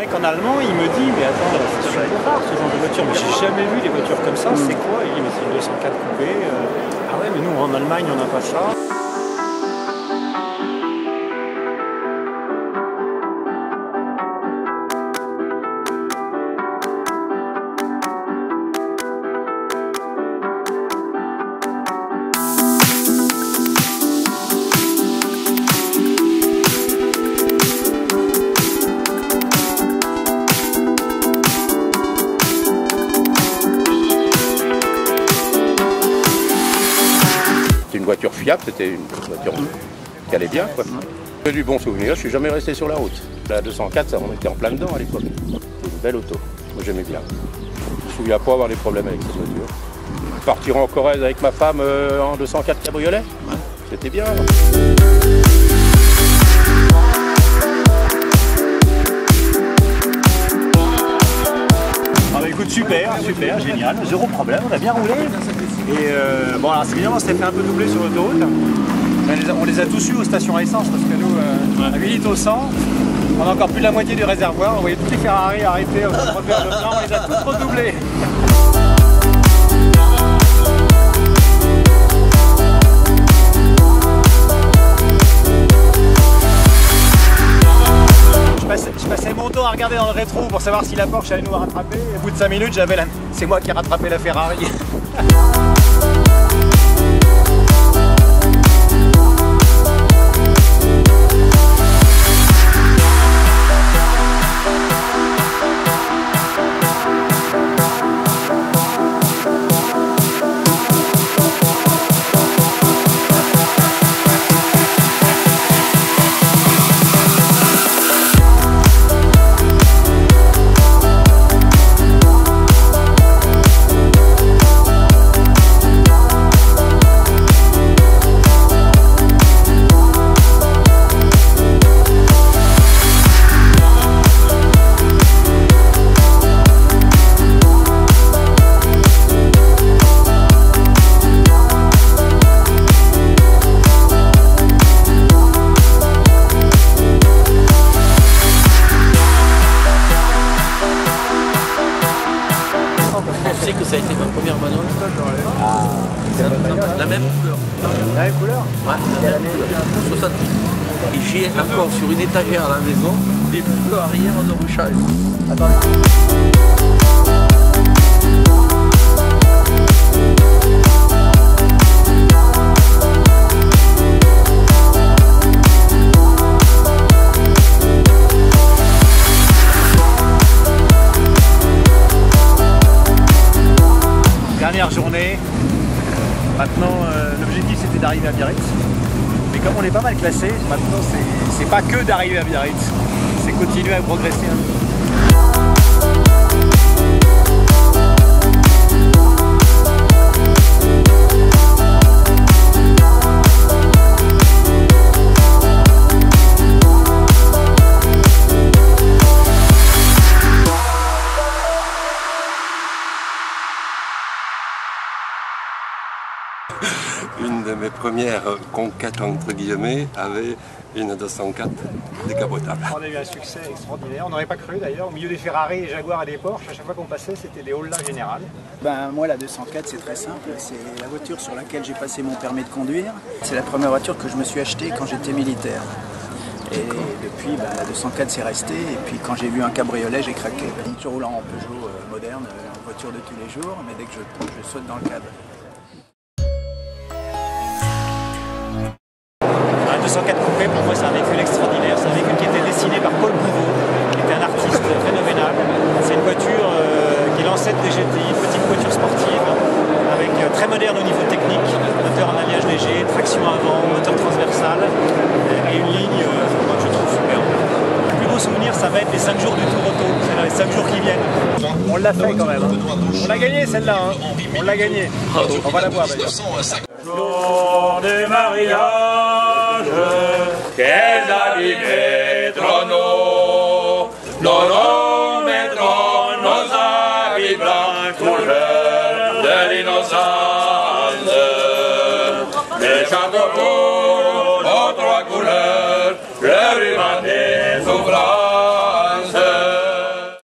mec en allemand, il me dit, mais attends, c'est super rare ce genre de voiture, mais j'ai jamais vu des voitures comme ça, c'est quoi? Il dit, mais c'est une 204 coupé. Ah ouais, mais nous en Allemagne, on n'a pas ça. Une voiture fiable, c'était une voiture qui allait bien, quoi. J'ai du bon souvenir, je suis jamais resté sur la route. La 204, on était en plein dedans à l'époque. Une belle auto, moi j'aimais bien. Je me souviens pas avoir des problèmes avec cette voiture. Partir en Corrèze avec ma femme en 204 cabriolet, c'était bien. Ah bah écoute, super, génial, zéro problème, on a bien roulé. Et bon, alors c'est évidemment, on s'était fait un peu doubler sur l'autoroute. On les a tous eus aux stations à essence parce que nous, à 8 litres au 100, on a encore plus de la moitié du réservoir. On voyait toutes les Ferrari arrêtées au repère de plein, on les a tous redoublés. Je passais mon temps à regarder dans le rétro pour savoir si la Porsche allait nous rattraper. Et au bout de 5 minutes, c'est moi qui ai rattrapé la Ferrari. Je sais que ça a été ma première manœuvre. La même couleur. La même couleur? Ouais, la même couleur. 68. Et j'ai encore sur une étagère à la maison des pneus arrière de Rochal. Dernière journée. Maintenant, l'objectif c'était d'arriver à Biarritz. Mais comme on est pas mal classé, maintenant c'est pas que d'arriver à Biarritz, c'est continuer à progresser un peu. Une de mes premières conquêtes, entre guillemets, avait une 204 décapotable. On a eu un succès extraordinaire, on n'aurait pas cru d'ailleurs, au milieu des Ferrari, et Jaguar et des Porsche, à chaque fois qu'on passait, c'était des Holland générales. Moi la 204 c'est très simple, c'est la voiture sur laquelle j'ai passé mon permis de conduire. C'est la première voiture que je me suis achetée quand j'étais militaire. Et depuis la 204 c'est resté, et puis quand j'ai vu un cabriolet j'ai craqué. Je roule en Peugeot moderne, en voiture de tous les jours, mais dès que je saute dans le cadre. La 204 coupé, pour moi c'est un véhicule extraordinaire, c'est un véhicule qui était dessiné par Paul Bouveau, qui était un artiste phénoménal. C'est une voiture qui est l'ancêtre des GTI, une petite voiture sportive, avec très moderne au niveau technique, moteur en alliage léger, traction avant, moteur transversal, et une ligne que je trouve superbe. Le plus beau souvenir, ça va être les 5 jours du Tour Auto, c'est dans les 5 jours qui viennent. On l'a fait quand même, on l'a gagné celle-là, on l'a gagné. On va la voir d'ailleurs. Jour du mariage, quels habits métronomes, non, non,